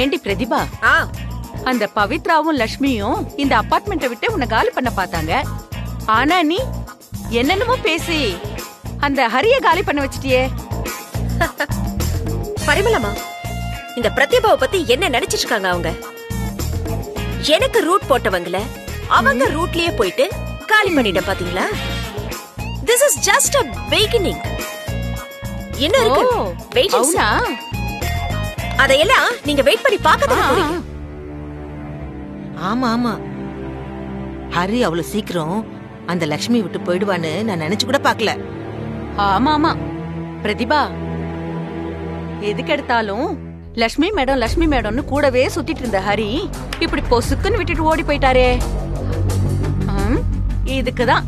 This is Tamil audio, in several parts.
ஏண்டி பிரதிபா, அந்த பவித்ராவும் லட்சுமியும் இந்த அபார்ட்மெண்ட்டை விட்டு உன்னை காலி பண்ண பார்த்தாங்க. ஆனா நீ என்னென்னமோ பேசி அந்த ஹரிய காலி பண்ண வச்சிட்டியே. பரிமளமா, இந்த பிரதிபாவை பத்தி என்ன நினைச்சிட்டு இருக்காங்க அவங்க? எனக்கு ரூட் போட்டவங்கள அவங்க ரூட்லயே போயிட்டு காலி பண்ணிட்ட பாத்தீங்களா? This is just a beginning. என்ன இருக்கு? வெயிட் అవునా? அதையெல்லாம் நீங்க வெயிட் பண்ணி பார்க்கதான் போறீங்க. ஆமா ஆமா, ஹரி அவ்வளவு சீக்கிரம் அந்த லக்ஷ்மி விட்டு போயிடுவான்னு நான் நினைச்சு கூட பாக்கல. ஆமா ஆமா பிரதிபா, எதுக்கு எடுத்தாலும் லட்சுமி மேடம்னு கூடவே சுத்திட்டு இருந்த ஹரி இப்படி பொசுக்குன்னு விட்டுட்டு ஓடி போயிட்டாரே. இதுக்குதான்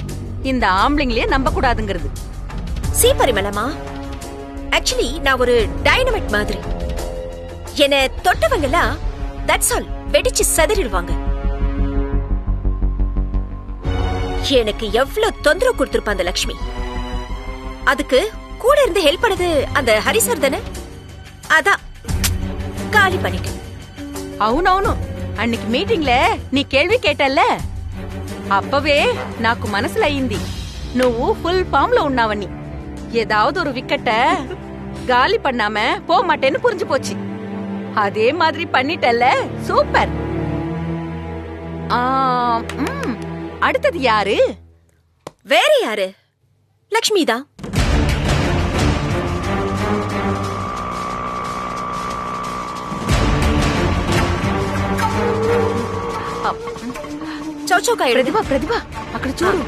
இந்த ஆம்பளைங்களே நம்ப கூடாதுங்கிறது. சி பரிமளமா, ஆக்சுவலி நான் ஒரு டைனமைட் மாதிரி. என்ன தொட்டவங்கலாம் தட்ஸ் ஆல் வெடிச்சு செதறிடுவாங்க. எனக்கு எவ்வளவு தொந்தரவு கொடுத்திருப்பா அந்த லட்சுமி. அதுக்கு கூட இருந்து ஹெல்ப் பண்ணது அந்த ஹரிசர் தானே. அதான் காலி பண்ணிட்டு. అవునవును, అన్నికి మీటింగ్ లే నీ కేள்வி కేటల్ల அப்பவே నాకు మనసులో అయింది నువ్వు ఫుల్ ఫామ్ లో ఉన్నావని. ஏதாவது ஒரு விக்கெட்ட காலி பண்ணாம போக மாட்டேன்னு புரிஞ்சு போச்சு. அதே மாதிரி பண்ணிட்டல்ல, சூப்பர். அடுத்தது யாரு? வேற யாரு? லக்ஷ்மி தான். చౌచౌకాయ. ప్రతిభ అక్కడ చూడు.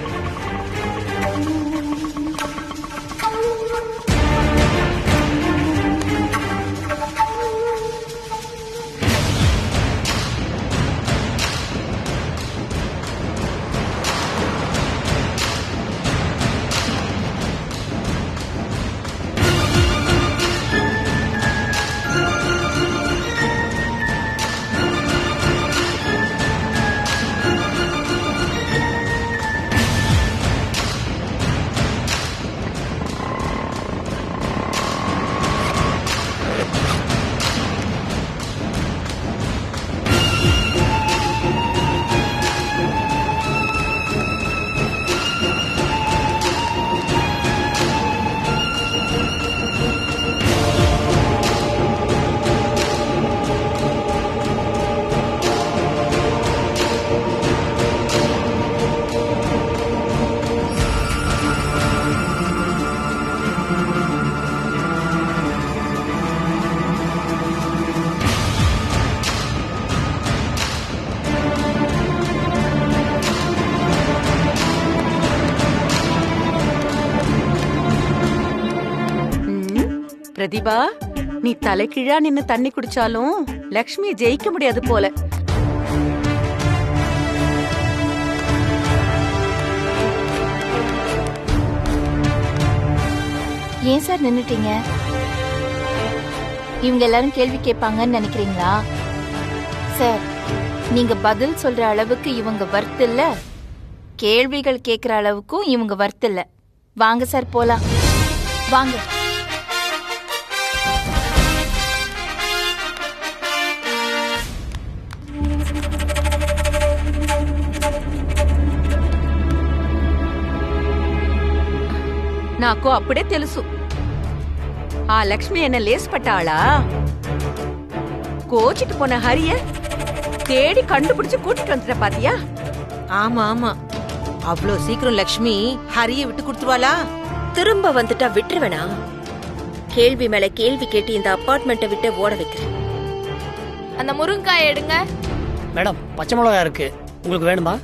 பிரதிபா, நீ தலைகீழா நின்னு தண்ணி குடிச்சாலும் லக்ஷ்மியை ஜெயிக்க முடியாது போல. ஏன் சார் நின்னுட்டீங்க? இவங்க எல்லாரும் கேள்வி கேட்பாங்கன்னு நினைக்கிறீங்களா? சார், நீங்க பதில் சொல்ற அளவுக்கு இவங்க வர்த் இல்ல, கேள்விகள் கேட்கிற அளவுக்கும் இவங்க வர்த் இல்ல. வாங்க சார் போலாம், வாங்க. నాకు అప్పుడే తెలుసు ఆ లక్ష్మి என்ன லேஸ் பட்டாளா. கோச்சிட்டு போன ஹரிய தேடி கண்டுபிடிச்சு கூட்டிட்டு வந்துட்ட பாத்தியா? ஆமா ஆமா, அவ்வளோ சீக்கிரம் லக்ஷ்மி ஹரிய விட்டு கொடுத்துருவாளா? திரும்ப வந்துட்டா விட்டுருவேனா? கேள்வி மேல கேள்வி கேட்டு இந்த அபார்ட்மெண்ட்டை விட்டு ஓட வைக்கிறேன். அந்த முருங்காய் எடுங்க. மேடம், பச்சை மிளகாய் இருக்கு, உங்களுக்கு வேணுமா?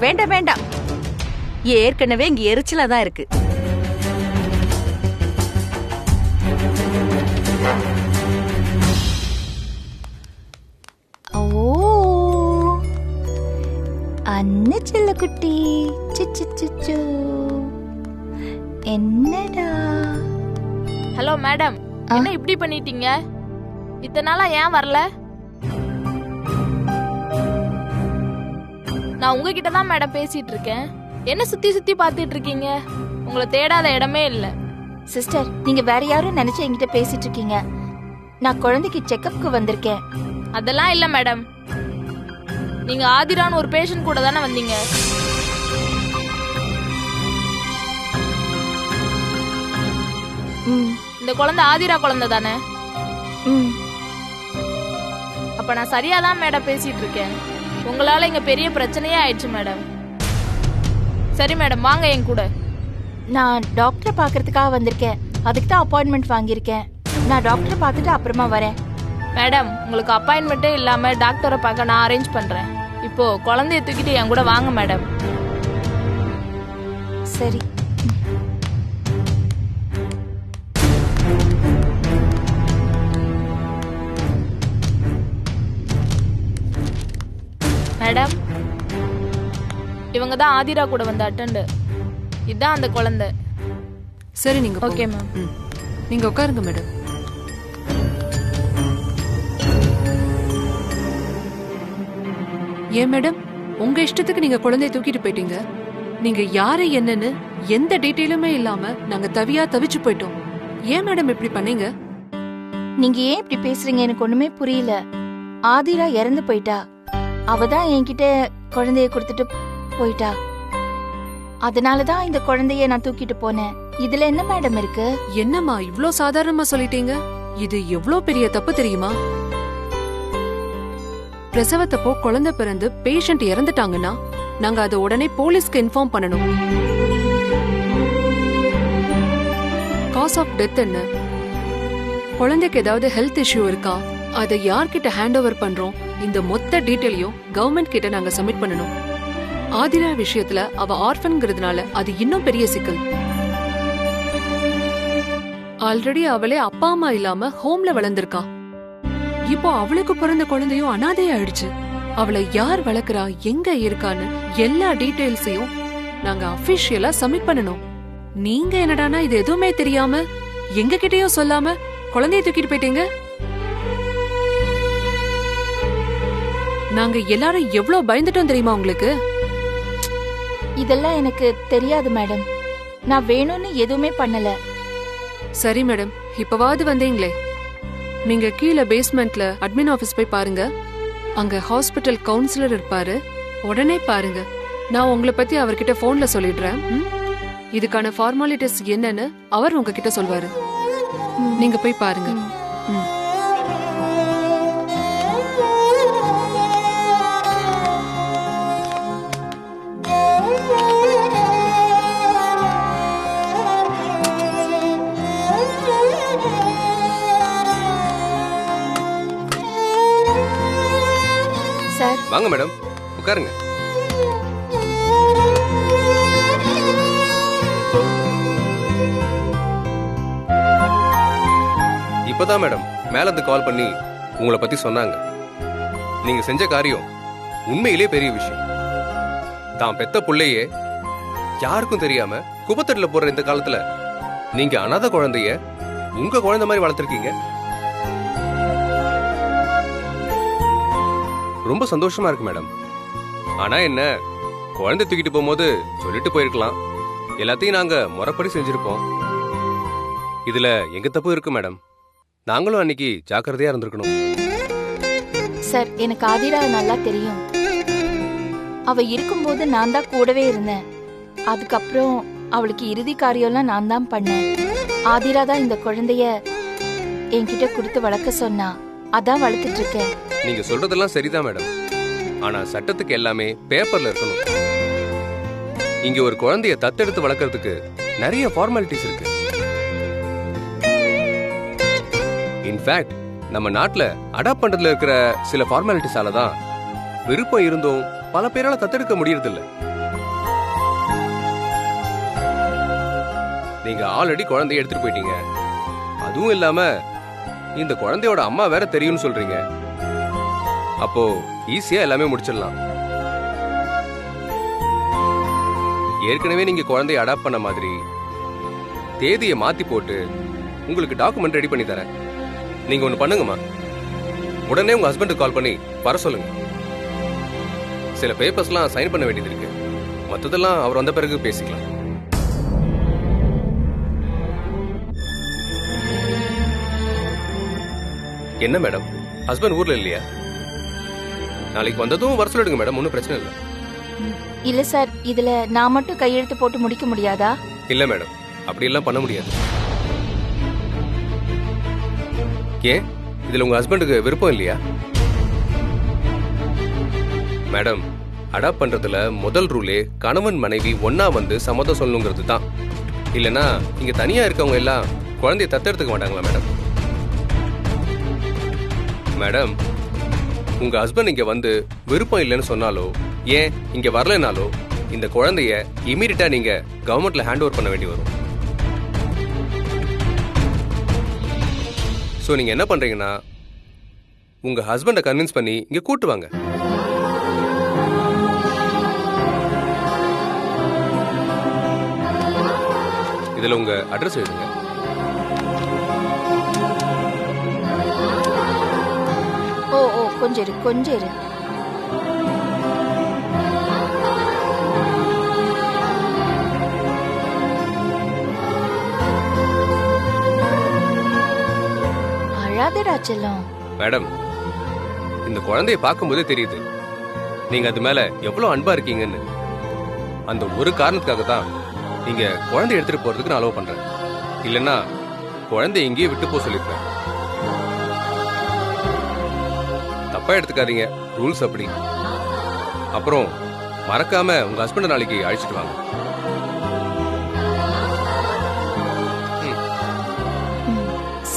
வேண்டாம் வேண்டாம், ஏற்கனவே இங்க எரிச்சலா தான் இருக்கு. ஓ, அன்ன செல்ல குட்டி, சிச்சு என்னடா? ஹலோ மேடம், என்ன இப்படி பண்ணிட்டீங்க? இத்தனை நாளா ஏன் வரல? நான் உங்ககிட்ட தான் மேடம் பேசிட்டு இருக்கேன். என்ன சுத்தி சுத்தி பாத்துட்டு இருக்கீங்க? உங்களை தேடாத இடமே இல்ல. சிஸ்டர், நீங்க வேற யாரும் நினைச்சு என்கிட்ட பேசிட்டு இருக்கீங்க. நான் குழந்தைக்கு செக்கப்க்கு வந்திருக்கேன். அதெல்லாம் இல்ல மேடம். நீங்க ஆதிரான்னு ஒரு பேஷண்ட் கூட தானே வந்தீங்க. ம், இந்த குழந்தை ஆதிரா குழந்தை தானே? ம். அப்ப நான் சரியாதான் மேடம் பேசிட்டு இருக்கேன். உங்களால இங்க பெரிய பிரச்சனையே ஆயிடுச்சு மேடம். சரி மேடம், வாங்க என் கூட. நான் டாக்டரை பார்க்கறதுக்காக வந்திருக்கேன். அதுக்கு தான் அப்பாயின்மெண்ட் வாங்கியிருக்கேன். நான் டாக்டரை பார்த்துட்டு அப்புறமா வரேன். மேடம், உங்களுக்கு அப்பாயின்மெண்ட்டே இல்லாம டாக்டரை பார்க்க நான் அரேஞ்ச் பண்றேன். இப்போ குழந்தைய தூக்கிட்டு என் கூட வாங்க மேடம். சரி. மேடம், இவங்க தான் ஆதிரா கூட வந்த அட்டெண்டர். இதான் அந்த குழந்தை. சரி, நீங்க ஓகே போங்க. மேம். ம். நீங்க உட்காருங்க மேடம். ஏன் மேடம், உங்க இஷ்டத்துக்கு நீங்க குழந்தைய தூக்கிட்டு போயிட்டீங்க. நீங்க யாரு என்னன்னு எந்த டீட்டெயிலுமே இல்லாம நாங்க தவிச்சு போயிட்டோம். ஏன் மேடம் இப்படி பண்ணீங்க? நீங்க ஏன் இப்படி பேசுறீங்க? எனக்கு ஒண்ணுமே புரியல. ஆதிரா இறந்து போயிட்டா. அவ தான் என்கிட்ட குழந்தைய கொடுத்துட்டு போயிட்டா. அதனாலதான் இந்த குழந்தைய நான் தூக்கிட்டு போனேன். இதுல என்ன மேடம் இருக்கு? என்னம்மா இவ்ளோ சாதாரணமா சொல்லிட்டீங்க? இது எவ்ளோ பெரிய தப்பு தெரியுமா? பிரசவத்தப்போ குழந்தை பிறந்து பேஷண்ட் இறந்துட்டாங்கன்னா நாங்க அதை உடனே போலீஸ்க்கு இன்ஃபார்ம் பண்ணணும். காஸ் ஆஃப் டெத் என்ன, குழந்தைக்கு ஏதாவது ஹெல்த் இஷ்யூ இருக்கா, அதை யார்கிட்ட ஹேண்ட் ஓவர் பண்றோம், இந்த மொத்த டீட்டெயிலையும் கவர்மெண்ட் கிட்ட நாங்க சப்மிட் பண்ணணும். ஆதிரா விஷயத்துல அவ ஆர்ஃபன்ங்கிறதுனால அது இன்னும் பெரிய சிக்கல். ஆல்ரெடி அவளே அப்பா அம்மா இல்லாம ஹோம்ல வளர்ந்திருக்கா. இப்போ அவளுக்கு பிறந்த குழந்தையும் அனாதை ஆயிடுச்சு. அவளை யார் வளர்க்கறா, எங்க இருக்கான்னு எல்லா டீடைல்ஸையும் நாங்க அபிஷியலா சப்மிட் பண்ணணும். நீங்க என்னடானா இது எதுவுமே தெரியாம எங்க கிட்டயும் சொல்லாம குழந்தைய தூக்கிட்டு போயிட்டீங்க. நாங்க எல்லாரும் எவ்வளவு பயந்துட்டோம் தெரியுமா உங்களுக்கு? இதெல்லாம் எனக்கு தெரியாது மேடம். நான் வேணும்னு எதுவுமே பண்ணல. சரி மேடம், இப்பவாவது வந்தீங்களே. நீங்க கீழே பேஸ்மெண்ட்ல அட்மின் ஆபீஸ் போய் பாருங்க. அங்க ஹாஸ்பிட்டல் கவுன்சிலர் இருப்பாரு. உடனே பாருங்க. நான் உங்களை பத்தி அவர்கிட்ட போன்ல சொல்லிடுறேன். இதுக்கான ஃபார்மாலிட்டிஸ் என்னன்னு அவர் உங்ககிட்ட சொல்வாரு. நீங்க போய் பாருங்க. ம். சார், வாங்க மேடம், உட்காருங்க. இப்பதான் மேடம் மேல இருந்து கால் பண்ணி உங்களை பத்தி சொன்னாங்க. நீங்க செஞ்ச காரியம் உண்மையிலே பெரிய விஷயம். தான் பெத்த புள்ளையே யாருக்கும் தெரியாம குப்பத்தட்டுல போடுற இந்த காலத்துல நீங்க அனாதை குழந்தைய உங்க குழந்தை மாதிரி வளர்த்திருக்கீங்க. ரொம்ப சந்தோஷமா இருக்கு மேடம். ஆனா என்ன, குழந்தை தூக்கிட்டு போகும்போது சொல்லிட்டு போயிருக்கலாம். எல்லாத்தையும் நாங்க முறைப்படி செஞ்சிருப்போம். இதுல எங்க தப்பு இருக்கு மேடம். நாங்களும் அன்னைக்கு ஜாக்கிரதையா இருந்திருக்கணும். சார், எனக்கு ஆதிரா நல்லா தெரியும். அவ இருக்கும்போது நான் தான் கூடவே இருந்தேன். அதுக்கப்புறம் அவளுக்கு இறுதி காரியம்லாம் நான் தான் பண்ணேன். ஆதிரா தான் இந்த குழந்தைய என்கிட்ட கொடுத்து வளர்க்க சொன்னா. அதான் வளர்த்துட்டு இருக்கேன். நீங்க சொல்றதெல்லாம் சரிதான் மேடம். ஆனா சட்டத்துக்கு எல்லாமே பேப்பர்ல இருக்கணும். இங்க ஒரு குழந்தைய தத்தெடுத்து வளர்க்கறதுக்கு நிறைய ஃபார்மாலிட்டிஸ் இருக்கு. இன்ஃபேக்ட் நம்ம நாட்டுல அடாப்ட் பண்றதுல இருக்கிற சில ஃபார்மாலிட்டிஸால தான் விருப்பம் இருந்தும் பல பேரால தத்தெடுக்க முடியறதில்ல. நீங்க ஆல்ரெடி குழந்தைய எடுத்துட்டு போயிட்டீங்க. அதுவும் இல்லாம இந்த குழந்தையோட அம்மா வேற தெரியும்னு சொல்றீங்க. அப்போ ஈஸியா எல்லாமே முடிச்சிடலாம். ஏற்கனவே நீங்க குழந்தைய அடாப்ட் பண்ண மாதிரி தேதியை மாத்தி போட்டு உங்களுக்கு டாக்குமெண்ட் ரெடி பண்ணி தரேன். நீங்க ஒண்ணு பண்ணுங்கம்மா, உடனே உங்க ஹஸ்பண்டுக்கு கால் பண்ணி வர சொல்லுங்க. சில பேப்பர்ஸ்லாம் சைன் பண்ண வேண்டியது இருக்கு. மற்றதெல்லாம் அவர் வந்த பிறகு பேசிக்கலாம். என்ன மேடம், ஹஸ்பண்ட் ஊர்ல இல்லையா? நாளைக்கு வந்ததும் வர சொல்லிடுங்க மேடம், ஒன்றும் பிரச்சனை இல்லை. இல்ல சார், இதுல நான் மட்டும் கையெழுத்து போட்டு முடிக்க முடியாதா? இல்ல மேடம், அப்படி எல்லாம் பண்ண முடியாது. ஏன், இதுல உங்க ஹஸ்பண்டுக்கு விருப்பம் இல்லையா? மேடம், அடாப்ட் பண்றதுல முதல் ரூலே கணவன் மனைவி ஒன்னா வந்து சம்மதம் சொல்லணுங்கிறது தான். இல்லனா இங்க தனியா இருக்கவங்க எல்லாம் குழந்தைய தத்தெடுத்துக்க மாட்டாங்களா மேடம்? மேடம், உங்க ஹஸ்பண்ட் இங்க வந்து விருப்பம் இல்லைன்னு சொன்னாலோ, ஏன் இங்க வரலனாலோ, இந்த குழந்தைய இமீடியட்டா நீங்க கவர்மெண்ட்ல ஹேண்ட் ஓவர் பண்ண வேண்டி வரும். சோ நீங்க என்ன பண்றீங்கன்னா, உங்க ஹஸ்பண்டை கன்வின்ஸ் பண்ணி இங்க கூட்டு வாங்க. இதுல உங்க அட்ரஸ் எழுதுங்க. ஓ ஓ, கொஞ்சம் இரு கொஞ்சம் இரு. அழாதடா செல்லம். மேடம், இந்த குழந்தைய பார்க்கும்போதே தெரியுது நீங்க அது மேல எவ்வளவு அன்பா இருக்கீங்கன்னு. அந்த ஒரு காரணத்துக்காக தான் நீங்க குழந்தை எடுத்துட்டு போறதுக்கு நான் அலோவ் பண்றேன். இல்லைன்னா குழந்தை இங்கேயே விட்டு போக சொல்லிருப்பேன். தப்பா எடுத்துக்காதீங்க, ரூல்ஸ் அப்படி. அப்புறம் மறக்காம உங்க ஹஸ்பண்ட் நாளைக்கு அழைச்சிட்டு வாங்க.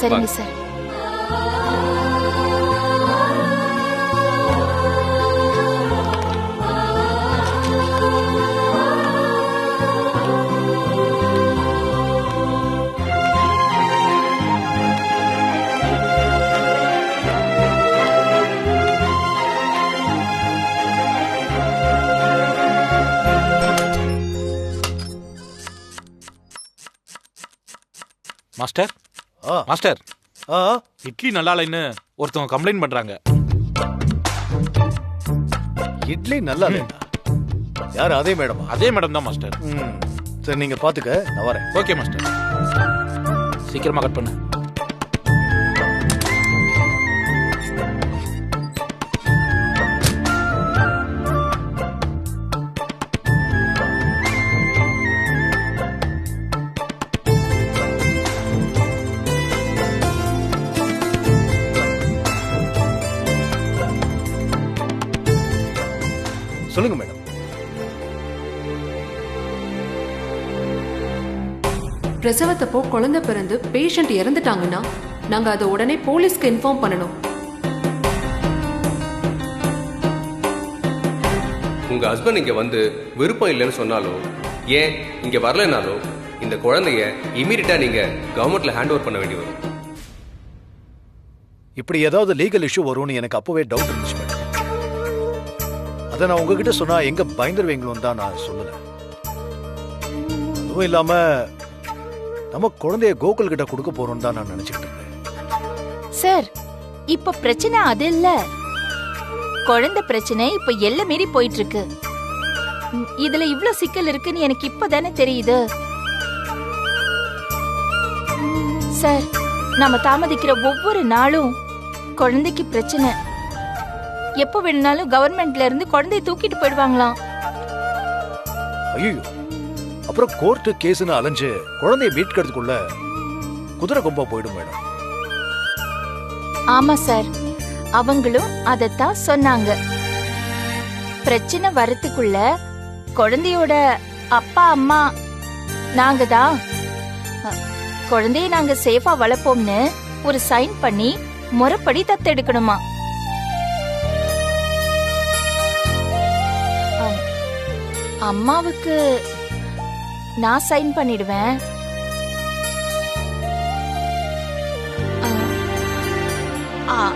சரிங்க சார். மாஸ்டர், மாஸ்டர், இட்லி நல்லா இல்லைன்னு ஒருத்தவங்க கம்ப்ளைண்ட் பண்றாங்க. இட்லி நல்லா இல்லையா? யார்? அதே மேடம்? அதே மேடம் தான் மாஸ்டர். சரி, நீங்க பாத்துக்க, நான் வரேன். ஓகே மாஸ்டர், சீக்கிரமா கட் பண்ணு. சொல்லுங்க மேடம். பிரசவத்தப்போ குழந்தை பிறந்து பேஷண்ட் இறந்துட்டாங்கன்னா நாங்க அதை உடனே போலீஸ்க்கு இன்ஃபார்ம் பண்ணணும். உங்க ஹஸ்பண்ட் இங்க வந்து விருப்பம் இல்லைன்னு சொன்னாலோ, ஏன் இங்க வரலனாலோ, இந்த குழந்தைய இமீடியட்டா நீங்க கவர்மெண்ட்ல ஹேண்ட் ஓவர் பண்ண வேண்டி வரும். இப்படி ஏதாவது லீகல் இஷ்யூ வரும்னு எனக்கு அப்பவே டவுட் இருந்துச்சு மேடம். அதை நான் உங்ககிட்ட சொன்னா எங்க பயந்துருவீங்களோன்னு தான் நான் சொல்லல. அதுவும் இல்லாம நம்ம குழந்தைய கோகுல் கிட்ட கொடுக்க போறோம்னு தான் நான் நினைச்சுக்கிட்டு இருந்தேன். சார், இப்ப பிரச்சனை அது இல்ல. குழந்தை பிரச்சனை இப்ப எல்லை மீறி போயிட்டு இருக்கு. இதுல இவ்ளோ சிக்கல் இருக்குன்னு எனக்கு இப்பதானே தெரியுது. சார், நாம தாமதிக்கிற ஒவ்வொரு நாளும் குழந்தைக்கு பிரச்சனை. எப்ப வேணும்னாலும் கவர்மெண்ட்ல இருந்து குழந்தைய தூக்கிட்டு போயிடுவாங்களாம். ஐயோ, அப்புறம் கோர்ட்டு கேஸ்னு அலைஞ்சு குழந்தைய மீட்கிறதுக்குள்ள குதிரை கொம்பா போயிடும் மேடம். ஆமா சார், அவங்களும் அதத்தான் சொன்னாங்க. பிரச்சனை வரத்துக்குள்ள குழந்தையோட அப்பா அம்மா நாங்க தான் குழந்தைய நாங்க சேஃபா வளர்ப்போம்னு ஒரு சைன் பண்ணி முறைப்படி தத்தெடுக்கணுமா. அம்மாவுக்கு நான் சைன் பண்ணிடுவேன்.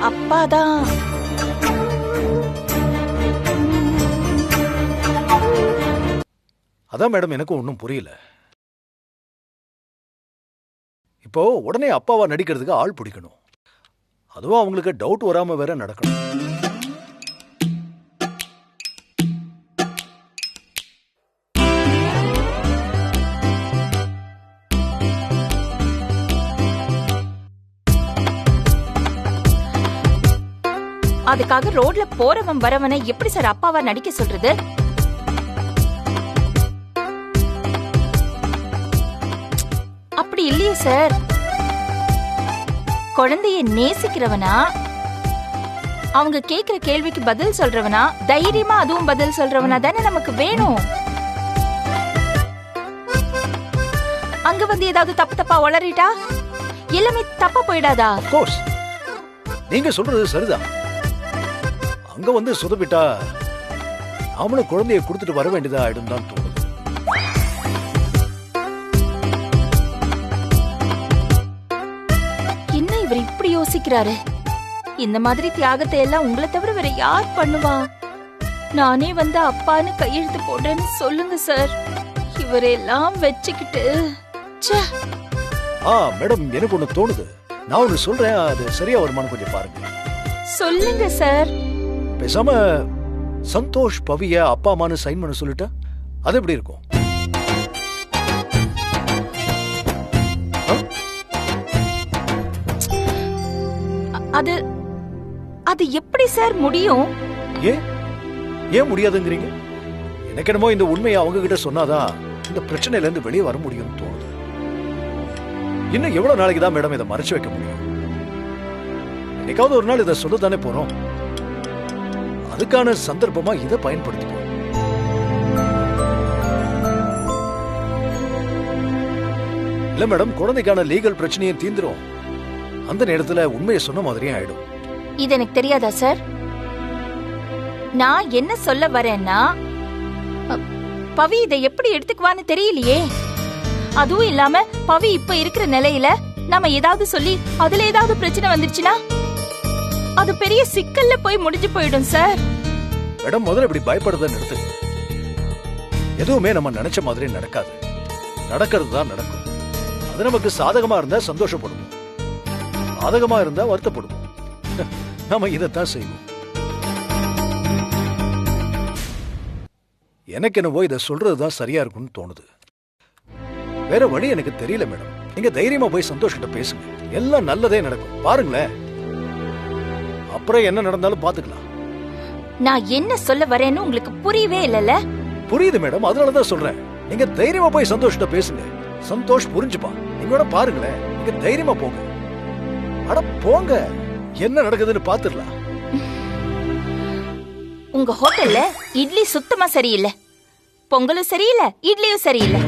அப்பாதான் அதான் மேடம், எனக்கு ஒன்றும் புரியல. இப்போ உடனே அப்பாவா நடிக்கிறதுக்கு ஆள் பிடிக்கணும். அதுவும் அவங்களுக்கு டவுட் வராம வேற நடக்கணும். அதுக்காக ரோட்ல போறவன் வரவனை எப்படி சார் அப்பாவா நடிக்க சொல்றது? அப்படி இல்லையே சார். குழந்தைய நேசிக்கிறவனா, அவங்க கேக்குற கேள்விக்கு பதில் சொல்றவனா, தைரியமா அதுவும் பதில் சொல்றவனா தானே நமக்கு வேணும். அங்க வந்து ஏதாவது தப்பு தப்பா உளறிட்டா எல்லாமே தப்பா போயிடாதா? கோர்ஸ் நீங்க சொல்றது சரிதான். அங்க வந்து சொதப்பிட்டா அவனும் குழந்தைய கொடுத்துட்டு வர வேண்டியதா ஆயிடும் தான் தோணுது. என்ன இவர் இப்படி யோசிக்கிறாரு? இந்த மாதிரி தியாகத்தை எல்லாம் உங்களை தவிர வேற யார் பண்ணுவா? நானே வந்து அப்பான்னு கையெழுத்து போடுறேன்னு சொல்லுங்க சார். இவரெல்லாம் வச்சுக்கிட்டு மேடம், எனக்கு ஒண்ணு தோணுது. நான் ஒண்ணு சொல்றேன், அது சரியா வருமானு கொஞ்சம் பாருங்க. சொல்லுங்க சார். பேசாம சந்தோஷ் பவிய அப்பா அம்மானு சைன் பண்ண சொல்லிட்டா அது எப்படி இருக்கும்? அது அது எப்படி சார் முடியும்? ஏன் முடியாதுங்கிறீங்க? எனக்கு என்னமோ இந்த உண்மையை அவங்க கிட்ட சொன்னாதான் இந்த பிரச்சனையில இருந்து வெளியே வர முடியும்னு தோணுது. இன்னும் எவ்வளவு நாளைக்கு தான் மேடம் இதை மறைச்சு வைக்க முடியும்? என்னைக்காவது ஒரு நாள் இதை சொல்லத்தானே போறோம். அதுக்கான சந்தர்ப்பமா இதை பயன்படுத்திப்போம். இல்ல மேடம், குழந்தைக்கான லீகல் பிரச்சனையும் தீந்துரும். அந்த நேரத்துல உண்மையை சொன்ன மாதிரியே ஆயிடும். இது எனக்கு தெரியாதா சார்? நான் என்ன சொல்ல வரேன்னா, பவி இதை எப்படி எடுத்துக்குவான்னு தெரியலையே. அதுவும் இல்லாம பவி இப்ப இருக்கிற நிலையில நம்ம ஏதாவது சொல்லி அதுல ஏதாவது பிரச்சனை வந்துருச்சுன்னா அது பெரிய சிக்கல்ல போய் முடிஞ்சு போயிடும் சார். மேடம், முதல்ல இப்படி பயப்படுறத நிறுத்து. எதுவுமே நம்ம நினைச்ச மாதிரி நடக்காது. நடக்கிறது தான் நடக்கும். அது நமக்கு சாதகமா இருந்தா சந்தோஷப்படுவோம், பாதகமா இருந்தா வருத்தப்படுவோம். நாம இதைத்தான் செய்வோம். எனக்கு என்னவோ இதை சொல்றதுதான் சரியா இருக்கும்னு தோணுது. வேற வழி எனக்கு தெரியல மேடம். நீங்க தைரியமா போய் சந்தோஷ் கிட்ட பேசுங்க. எல்லாம் நல்லதே நடக்கும். பாருங்களேன், அப்புறம் என்ன நடந்தாலும் பாத்துக்கலாம். நான் என்ன சொல்ல வரேன்னு உங்களுக்கு புரியவே இல்லல? புரியுது மேடம், அதனாலதான் சொல்றேன். நீங்க தைரியமா போய் சந்தோஷ் கிட்ட பேசுங்க. சந்தோஷ் புரிஞ்சுப்பா. நீங்க பாருங்களேன், நீங்க தைரியமா போங்க. அட போங்க, என்ன நடக்குதுன்னு பாத்துடலாம். உங்க ஹோட்டல்ல இட்லி சுத்தமா சரியில்லை, பொங்கலும் சரியில்லை, இட்லியும் சரியில்லை.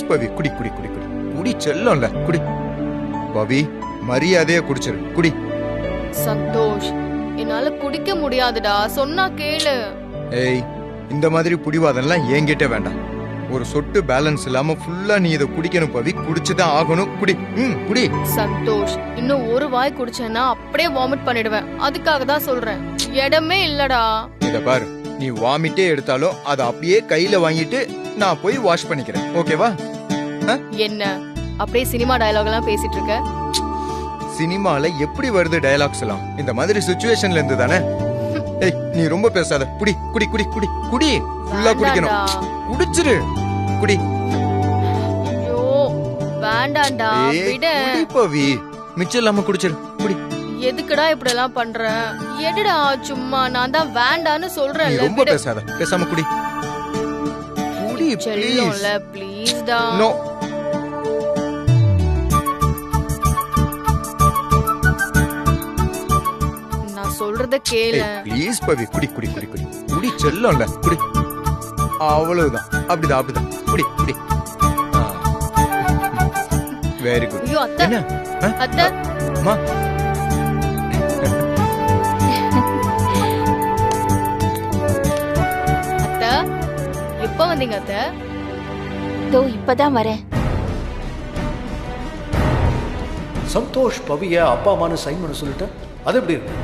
பவி, குடி குடி குடி குடி குடி, செல்லம்ல குடி. பவி, மரியாதையா குடிச்சிரு, குடி. சந்தோஷ், என்னால குடிக்க முடியாதுடா, சொன்னா கேளு. ஏய், இந்த மாதிரி புடிவாதெல்லாம் என்கிட்ட வேண்டாம். ஒரு சொட்டு பேலன்ஸ் இல்லாம ஃபுல்லா நீ இதை குடிக்கணும் பவி, குடிச்சுதான் ஆகணும். குடி, குடி. சந்தோஷ், இன்னும் ஒரு வாய் குடிச்சேன்னா அப்படியே வாமிட் பண்ணிடுவேன். அதுக்காக தான் சொல்றேன், இடமே இல்லடா. இத பாரு, நீ வாமிட்டே எடுத்தாலும் அதை அப்படியே கையில வாங்கிட்டு நான் போய் வாஷ் பண்ணிக்கிறேன், ஓகேவா? என்ன அப்படியே சினிமா டயலாக் எல்லாம் பேசிட்டு இருக்க? சினிமால எப்படி வருது டயலாக்ஸ் எல்லாம்? இந்த மாதிரி சிச்சுவேஷன்ல இருந்து தானே. ஏய், நீ ரொம்ப பேசாத. குடி குடி குடி குடி குடி, ஃபுல்லா குடிக்கணும். குடிச்சிரு, குடி. ஐயோ வேண்டாம்டா, விடு. குடி பவி, மிச்சம் இல்லாம குடிச்சிரு, குடி. எதுக்குடா இப்படி எல்லாம் பண்ற? எடுடா சும்மா, நான் தான் வேண்டான்னு சொல்றேன். ரொம்ப பேசாத, பேசாம குடி. குடி ப்ளீஸ். ப்ளீஸ் டா. நோ. நான் சொல்றத கேளு ப்ளீஸ் பவி, குடி குடி குடி குடி குடி, செல்லம்ல குடி. அவ்வளவுதான், அப்படிதான் அப்படிதான், குடி குடி. Very good. ஐயோ அத்தை, என்ன அத்தை, அம்மா, அத்தை எப்ப வந்தீங்க அத்தை? தோ இப்பதான் வரேன். சந்தோஷ் பவிய அப்பா அம்மானு சைன் பண்ண சொல்லிட்டா அது எப்படி இருக்கு?